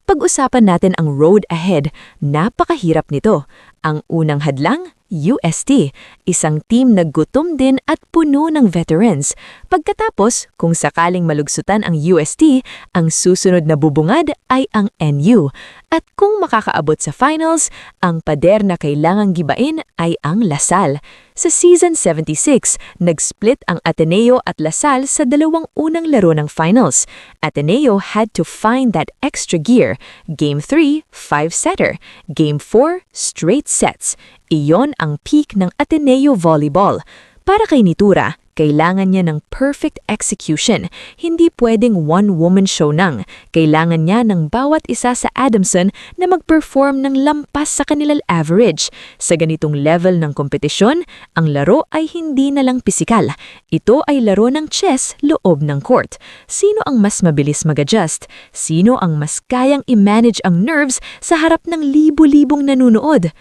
Pag-usapan natin ang road ahead, napakahirap nito. Ang unang hadlang, UST, isang team na gutom din at puno ng veterans. Pagkatapos, kung sakaling malugsutan ang UST, ang susunod na bubungad ay ang NU. At kung makakaabot sa finals, ang pader na kailangang gibain ay ang Lasal. Sa Season 76, nag-split ang Ateneo at Lasal sa dalawang unang laro ng finals. Ateneo had to find that extra gear. Game 3, 5-setter. Game 4, straight sets. Iyon ang peak ng Ateneo Volleyball. Para kay Nitura, kailangan niya ng perfect execution. Hindi pwedeng one-woman show nang. Kailangan niya ng bawat isa sa Adamson na mag-perform ng lampas sa kanilang average. Sa ganitong level ng kompetisyon, ang laro ay hindi na lang pisikal. Ito ay laro ng chess loob ng court. Sino ang mas mabilis mag-adjust? Sino ang mas kayang i-manage ang nerves sa harap ng libu-libong nanunood?